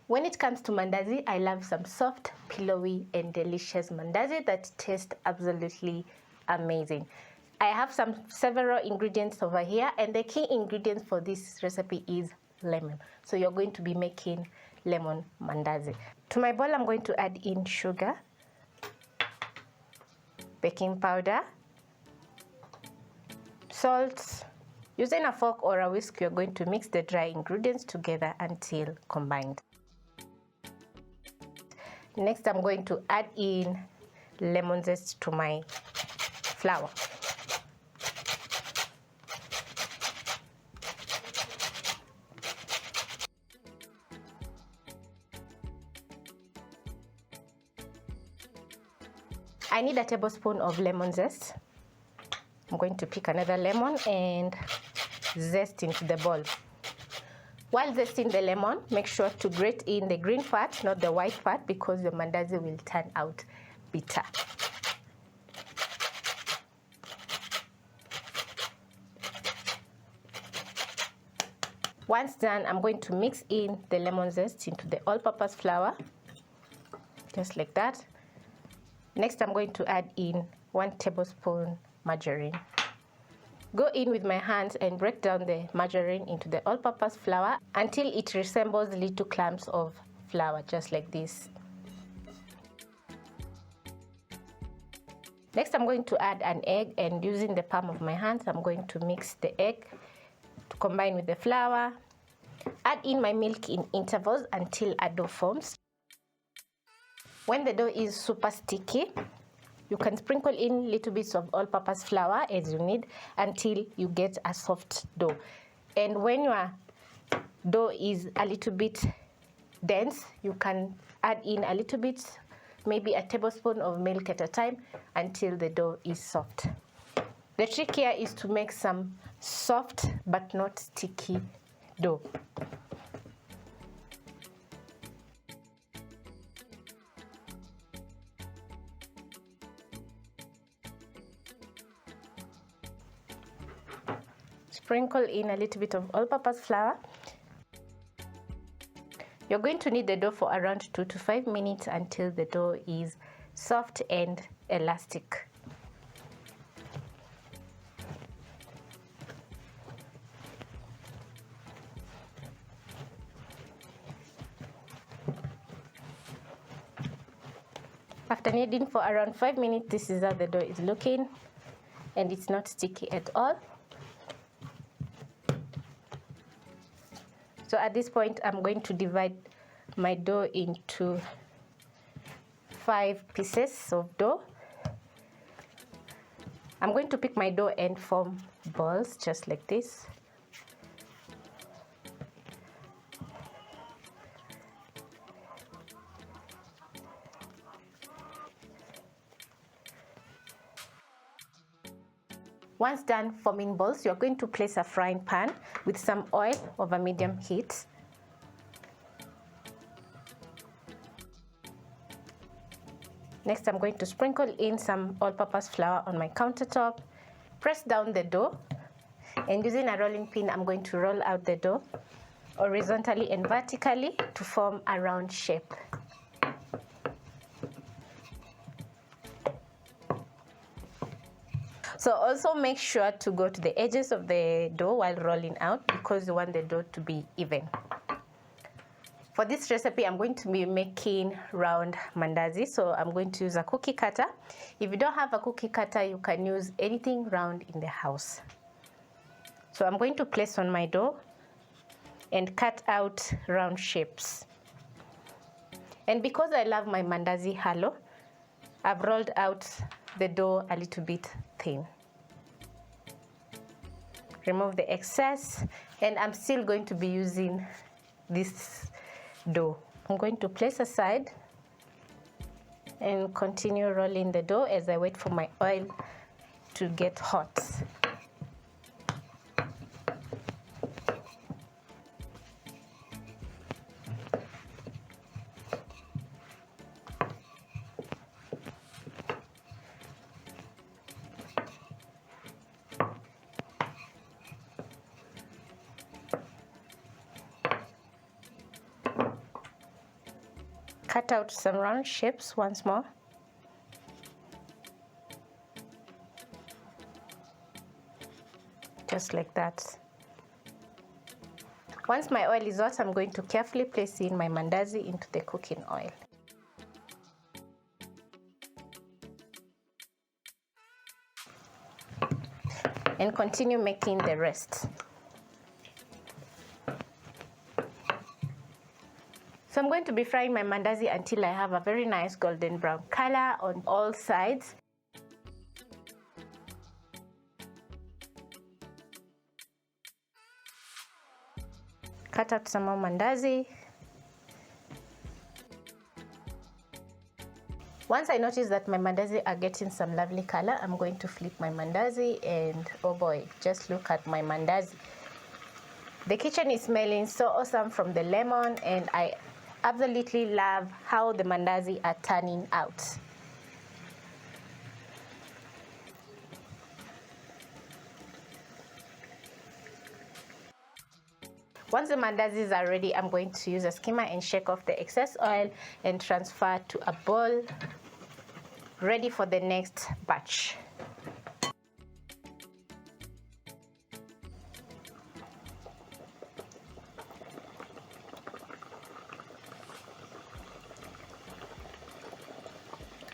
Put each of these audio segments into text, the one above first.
When it comes to mandazi, I love some soft, pillowy, and delicious mandazi that taste absolutely amazing. I have several ingredients over here, and the key ingredients for this recipe is lemon. So you're going to be making lemon mandazi. To my bowl, I'm going to add in sugar, baking powder, salt. Using a fork or a whisk, you're going to mix the dry ingredients together until combined. Next, I'm going to add in lemon zest to my flour. I need a tablespoon of lemon zest. I'm going to pick another lemon and zest into the bowl. While zesting the lemon, make sure to grate in the green part, not the white part, because the mandazi will turn out bitter. Once done, I'm going to mix in the lemon zest into the all-purpose flour, just like that. Next, I'm going to add in 1 tablespoon margarine. Go in with my hands and break down the margarine into the all-purpose flour until it resembles little clumps of flour, just like this. Next, I'm going to add an egg, and using the palm of my hands, I'm going to mix the egg to combine with the flour. Add in my milk in intervals until a dough forms. When the dough is super sticky, you can sprinkle in little bits of all-purpose flour as you need until you get a soft dough. And when your dough is a little bit dense, you can add in a little bit, maybe a tablespoon of milk at a time until the dough is soft. The trick here is to make some soft but not sticky dough. Sprinkle in a little bit of all-purpose flour. You're going to knead the dough for around 2 to 5 minutes until the dough is soft and elastic. After kneading for around 5 minutes, this is how the dough is looking, and it's not sticky at all. So at this point, I'm going to divide my dough into 5 pieces of dough. I'm going to pick my dough and form balls just like this. Once done forming balls, you're going to place a frying pan with some oil over medium heat. Next, I'm going to sprinkle in some all-purpose flour on my countertop, press down the dough, and using a rolling pin, I'm going to roll out the dough horizontally and vertically to form a round shape. So also make sure to go to the edges of the dough while rolling out because you want the dough to be even. For this recipe, I'm going to be making round mandazi, so I'm going to use a cookie cutter. If you don't have a cookie cutter, you can use anything round in the house. So I'm going to place on my dough and cut out round shapes. And because I love my mandazi hollow, I've rolled out the dough a little bit thin. Remove the excess, and I'm still going to be using this dough. I'm going to place aside and continue rolling the dough as I wait for my oil to get hot. Cut out some round shapes once more. Just like that. Once my oil is hot, I'm going to carefully place in my mandazi into the cooking oil. And continue making the rest. So I'm going to be frying my mandazi until I have a very nice golden brown color on all sides. Cut out some more mandazi. Once I notice that my mandazi are getting some lovely color, I'm going to flip my mandazi, and oh boy, just look at my mandazi. The kitchen is smelling so awesome from the lemon, and I absolutely love how the mandazi are turning out. Once the mandazis are ready, I'm going to use a skimmer and shake off the excess oil and transfer to a bowl ready for the next batch.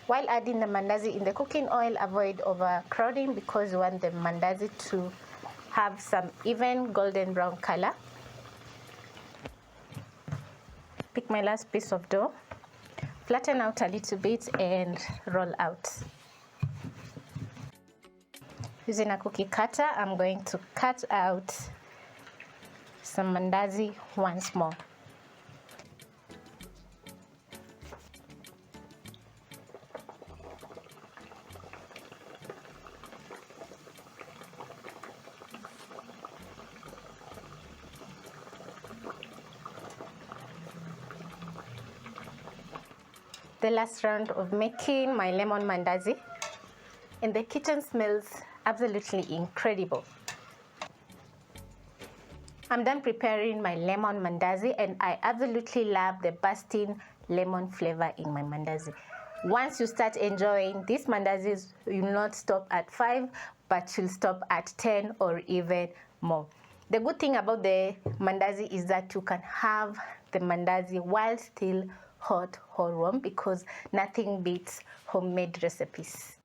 While adding the mandazi in the cooking oil, avoid overcrowding because you want the mandazi to have some even golden brown color. Pick my last piece of dough, flatten out a little bit and roll out. Using a cookie cutter, I'm going to cut out some mandazi once more. The last round of making my lemon mandazi, and the kitchen smells absolutely incredible. I'm done preparing my lemon mandazi, and I absolutely love the bursting lemon flavor in my mandazi. Once you start enjoying these mandazis, you will not stop at 5, but you'll stop at 10 or even more. The good thing about the mandazi is that you can have the mandazi while still hot or warm, because nothing beats homemade recipes.